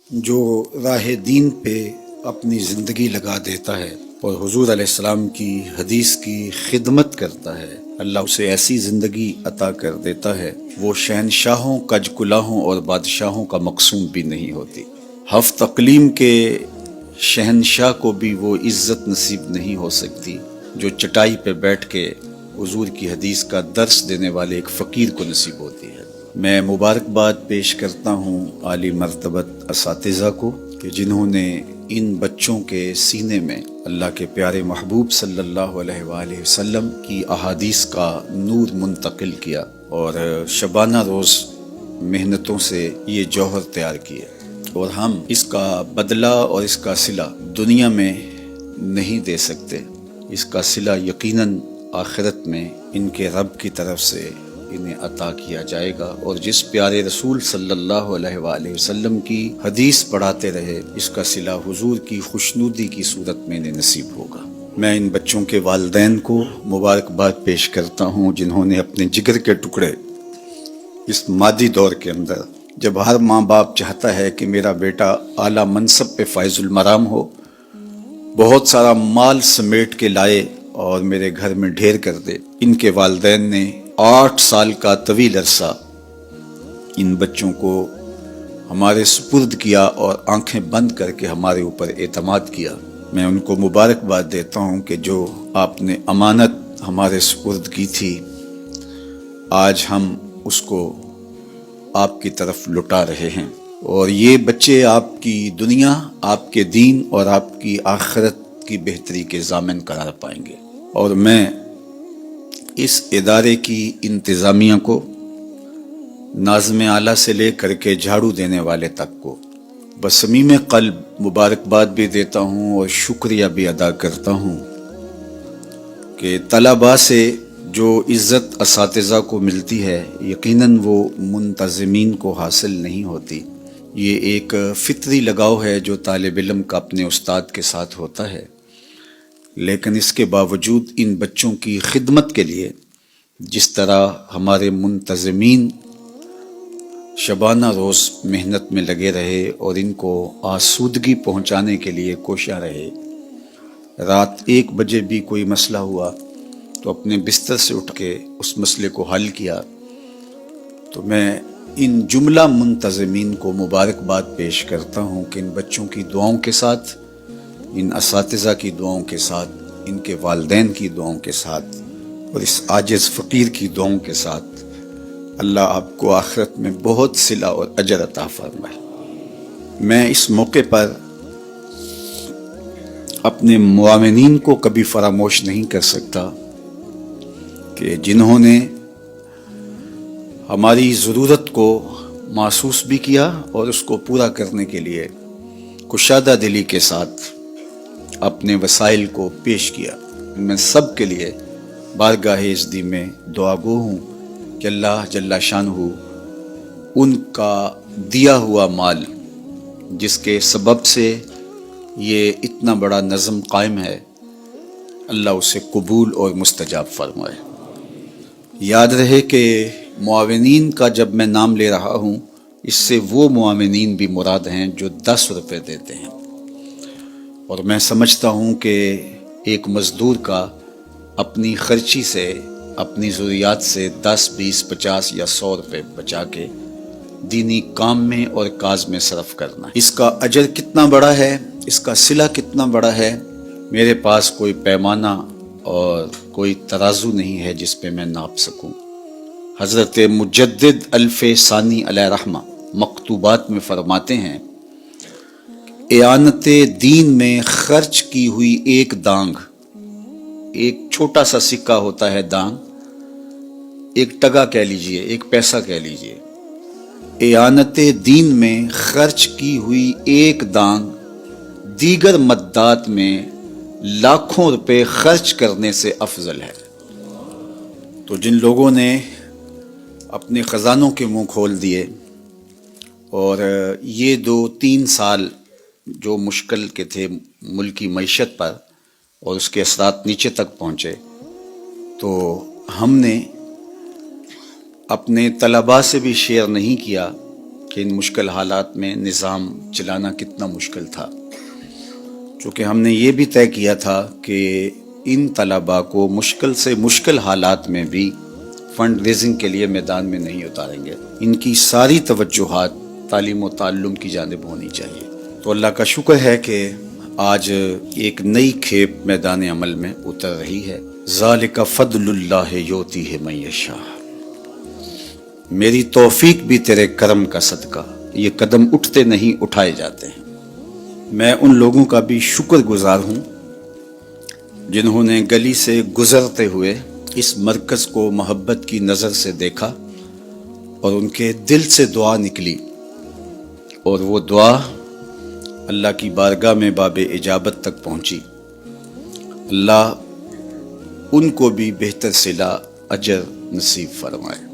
جو راہ دین پہ اپنی زندگی لگا دیتا ہے اور حضور علیہ السلام کی حدیث کی خدمت کرتا ہے، اللہ اسے ایسی زندگی عطا کر دیتا ہے وہ شہنشاہوں، کج کلاہوں اور بادشاہوں کا مقصود بھی نہیں ہوتی۔ ہفت اقلیم کے شہنشاہ کو بھی وہ عزت نصیب نہیں ہو سکتی جو چٹائی پہ بیٹھ کے حضور کی حدیث کا درس دینے والے ایک فقیر کو نصیب ہوتی ہے۔ میں مبارکباد پیش کرتا ہوں عالی مرتبت اساتذہ کو کہ جنہوں نے ان بچوں کے سینے میں اللہ کے پیارے محبوب صلی اللہ علیہ وآلہ وسلم کی احادیث کا نور منتقل کیا اور شبانہ روز محنتوں سے یہ جوہر تیار کیے، اور ہم اس کا بدلہ اور اس کا صلہ دنیا میں نہیں دے سکتے۔ اس کا صلہ یقیناً آخرت میں ان کے رب کی طرف سے انہیں عطا کیا جائے گا، اور جس پیارے رسول صلی اللہ علیہ وآلہ وسلم کی حدیث پڑھاتے رہے اس کا صلہ حضور کی خوشنودی کی صورت میں انہیں نصیب ہوگا۔ میں ان بچوں کے والدین کو مبارکباد پیش کرتا ہوں جنہوں نے اپنے جگر کے ٹکڑے اس مادی دور کے اندر، جب ہر ماں باپ چاہتا ہے کہ میرا بیٹا اعلیٰ منصب پہ فائز المرام ہو، بہت سارا مال سمیٹ کے لائے اور میرے گھر میں ڈھیر کر دے، ان کے والدین نے 8 سال کا طویل عرصہ ان بچوں کو ہمارے سپرد کیا اور آنکھیں بند کر کے ہمارے اوپر اعتماد کیا۔ میں ان کو مبارکباد دیتا ہوں کہ جو آپ نے امانت ہمارے سپرد کی تھی، آج ہم اس کو آپ کی طرف لوٹا رہے ہیں، اور یہ بچے آپ کی دنیا، آپ کے دین اور آپ کی آخرت کی بہتری کے ضامن قرار پائیں گے۔ اور میں اس ادارے کی انتظامیہ کو، ناظم اعلیٰ سے لے کر کے جھاڑو دینے والے تک کو بصمیم قلب مبارکباد بھی دیتا ہوں اور شکریہ بھی ادا کرتا ہوں کہ طلباء سے جو عزت اساتذہ کو ملتی ہے یقیناً وہ منتظمین کو حاصل نہیں ہوتی۔ یہ ایک فطری لگاؤ ہے جو طالب علم کا اپنے استاد کے ساتھ ہوتا ہے، لیکن اس کے باوجود ان بچوں کی خدمت کے لیے جس طرح ہمارے منتظمین شبانہ روز محنت میں لگے رہے اور ان کو آسودگی پہنچانے کے لیے کوشاں رہے، رات 1 بجے بھی کوئی مسئلہ ہوا تو اپنے بستر سے اٹھ کے اس مسئلے کو حل کیا، تو میں ان جملہ منتظمین کو مبارکباد پیش کرتا ہوں کہ ان بچوں کی دعاؤں کے ساتھ، ان اساتذہ کی دعاؤں کے ساتھ، ان کے والدین کی دعاؤں کے ساتھ اور اس عاجز فقیر کی دعاؤں کے ساتھ اللہ آپ کو آخرت میں بہت صلہ اور اجر عطا فرمائے۔ میں اس موقع پر اپنے معاونین کو کبھی فراموش نہیں کر سکتا کہ جنہوں نے ہماری ضرورت کو محسوس بھی کیا اور اس کو پورا کرنے کے لیے کشادہ دلی کے ساتھ اپنے وسائل کو پیش کیا۔ میں سب کے لیے بارگاہ عزدی میں دعا گو ہوں کہ اللہ جل شانہ ان کا دیا ہوا مال جس کے سبب سے یہ اتنا بڑا نظم قائم ہے، اللہ اسے قبول اور مستجاب فرمائے۔ یاد رہے کہ معاونین کا جب میں نام لے رہا ہوں اس سے وہ معاونین بھی مراد ہیں جو 10 روپے دیتے ہیں، اور میں سمجھتا ہوں کہ ایک مزدور کا اپنی خرچی سے، اپنی ضروریات سے 10، 20، 50 یا 100 روپے بچا کے دینی کام میں اور کاز میں صرف کرنا، اس کا اجر کتنا بڑا ہے، اس کا صلہ کتنا بڑا ہے، میرے پاس کوئی پیمانہ اور کوئی ترازو نہیں ہے جس پہ میں ناپ سکوں۔ حضرت مجدد الف ثانی علیہ رحمہ مکتوبات میں فرماتے ہیں، اعانت دین میں خرچ کی ہوئی ایک دانگ، ایک چھوٹا سا سکہ ہوتا ہے دانگ، ایک ٹگا کہہ لیجئے، ایک پیسہ کہہ لیجئے، اعانت دین میں خرچ کی ہوئی ایک دانگ دیگر مدات میں لاکھوں روپے خرچ کرنے سے افضل ہے۔ تو جن لوگوں نے اپنے خزانوں کے منہ کھول دیے اور یہ 2-3 سال جو مشکل کے تھے ملکی معیشت پر اور اس کے اثرات نیچے تک پہنچے، تو ہم نے اپنے طلباء سے بھی شیئر نہیں کیا کہ ان مشکل حالات میں نظام چلانا کتنا مشکل تھا، چونکہ ہم نے یہ بھی طے کیا تھا کہ ان طلباء کو مشکل سے مشکل حالات میں بھی فنڈ ریزنگ کے لیے میدان میں نہیں اتاریں گے، ان کی ساری توجہات تعلیم و تعلم کی جانب ہونی چاہیے۔ تو اللہ کا شکر ہے کہ آج ایک نئی کھیپ میدان عمل میں اتر رہی ہے۔ ذالک فضل اللہ یؤتیہ من یشاء، میری توفیق بھی تیرے کرم کا صدقہ، یہ قدم اٹھتے نہیں اٹھائے جاتے ہیں۔ میں ان لوگوں کا بھی شکر گزار ہوں جنہوں نے گلی سے گزرتے ہوئے اس مرکز کو محبت کی نظر سے دیکھا اور ان کے دل سے دعا نکلی، اور وہ دعا اللہ کی بارگاہ میں باب اجابت تک پہنچی۔ اللہ ان کو بھی بہتر صلہ اجر نصیب فرمائے۔